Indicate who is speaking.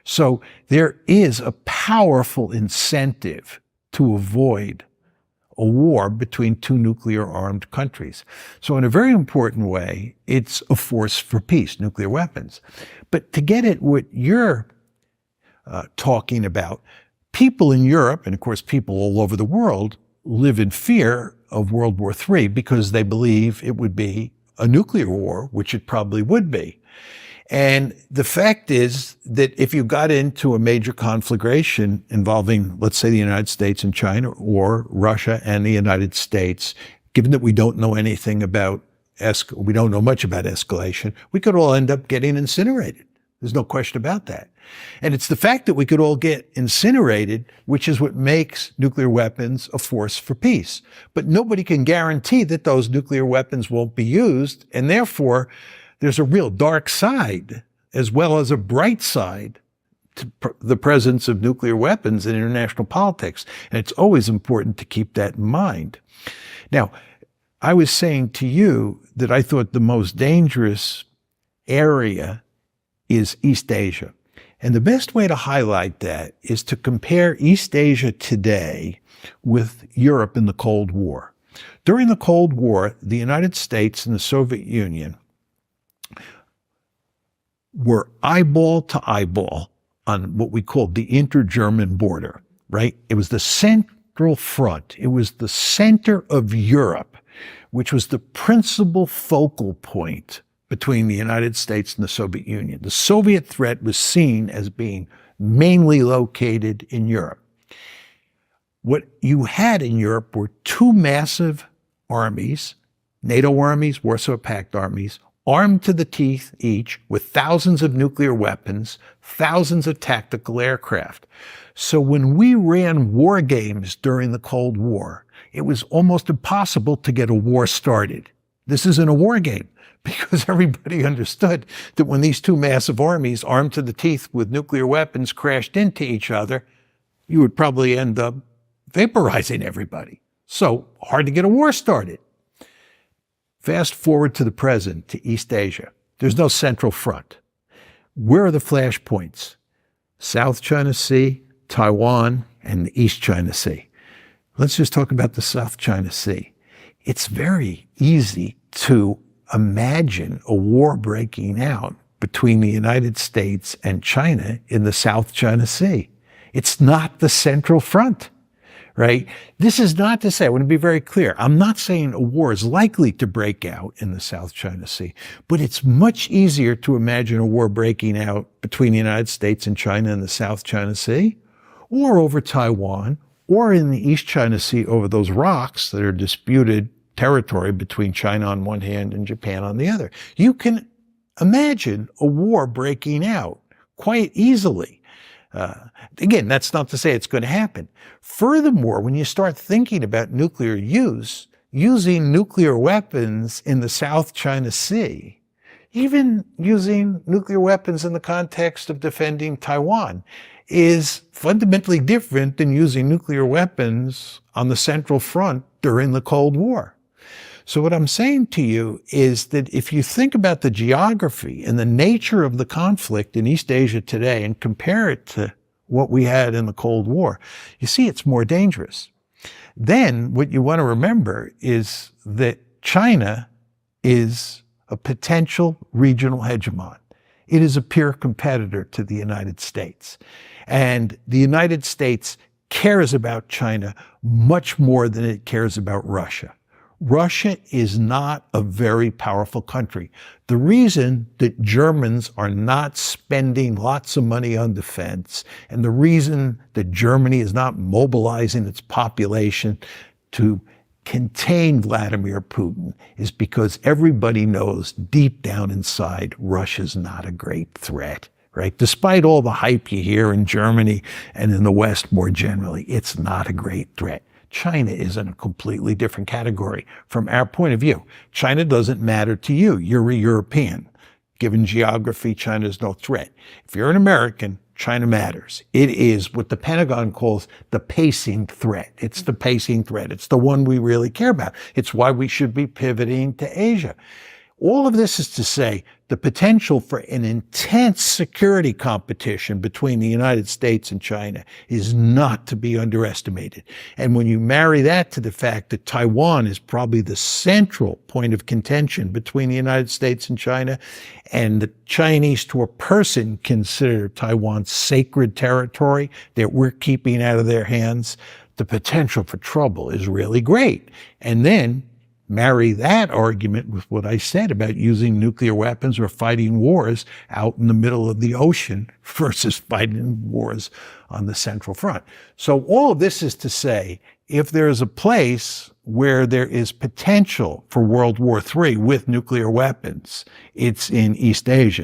Speaker 1: So there is a powerful incentive to avoid a war between two nuclear-armed countries. So in a very important way, it's a force for peace, nuclear weapons. But to get at what you're talking about, people in Europe, and of course people all over the world, live in fear of World War III because they believe it would be a nuclear war, which it probably would be. And the fact is that if you got into a major conflagration involving, let's say, the United States and China, or Russia and the United States, given that we don't know anything about we don't know much about escalation, we could all end up getting incinerated. There's no question about that. And it's the fact that we could all get incinerated, which is what makes nuclear weapons a force for peace. But nobody can guarantee that those nuclear weapons won't be used, and therefore there's a real dark side as well as a bright side to the presence of nuclear weapons in international politics. And it's always important to keep that in mind. Now, I was saying to you that I thought the most dangerous area is East Asia. And the best way to highlight that is to compare East Asia today with Europe in the Cold War. During the Cold War, the United States and the Soviet Union were eyeball to eyeball on what we called the inter-German border, right? It was the central front. It was the center of Europe, which was the principal focal point between the United States and the Soviet Union. The Soviet threat was seen as being mainly located in Europe. What you had in Europe were two massive armies, NATO armies, Warsaw Pact armies, armed to the teeth each with thousands of nuclear weapons, thousands of tactical aircraft. So when we ran war games during the Cold War, it was almost impossible to get a war started. This isn't a war game because everybody understood that when these two massive armies armed to the teeth with nuclear weapons crashed into each other, you would probably end up vaporizing everybody. So hard to get a war started. Fast forward to the present, to East Asia. There's no central front. Where are the flashpoints? South China Sea, Taiwan, and the East China Sea. Let's just talk about the South China Sea. It's very easy to imagine a war breaking out between the United States and China in the South China Sea. It's not the central front. Right? This is not to say, I want to be very clear, I'm not saying a war is likely to break out in the South China Sea, but it's much easier to imagine a war breaking out between the United States and China in the South China Sea, or over Taiwan, or in the East China Sea over those rocks that are disputed territory between China on one hand and Japan on the other. You can imagine a war breaking out quite easily. Again, that's not to say it's going to happen. Furthermore, when you start thinking about nuclear use, using nuclear weapons in the South China Sea, even using nuclear weapons in the context of defending Taiwan, is fundamentally different than using nuclear weapons on the Central Front during the Cold War. So what I'm saying to you is that if you think about the geography and the nature of the conflict in East Asia today and compare it to what we had in the Cold War, you see it's more dangerous. Then what you want to remember is that China is a potential regional hegemon. It is a peer competitor to the United States. And the United States cares about China much more than it cares about Russia. Russia is not a very powerful country. The reason that Germans are not spending lots of money on defense, and the reason that Germany is not mobilizing its population to contain Vladimir Putin, is because everybody knows deep down inside Russia's not a great threat, right? Despite all the hype you hear in Germany and in the West more generally, it's not a great threat. China is in a completely different category. From our point of view, China doesn't matter to you. You're a European. Given geography, China is no threat. If you're an American, China matters. It is what the Pentagon calls the pacing threat. It's the pacing threat. It's the one we really care about. It's why we should be pivoting to Asia. All of this is to say the potential for an intense security competition between the United States and China is not to be underestimated. And when you marry that to the fact that Taiwan is probably the central point of contention between the United States and China, and the Chinese to a person consider Taiwan sacred territory that we're keeping out of their hands, the potential for trouble is really great. And then marry that argument with what I said about using nuclear weapons or fighting wars out in the middle of the ocean versus fighting wars on the Central Front. So all of this is to say, if there is a place where there is potential for World War III with nuclear weapons, it's in East Asia.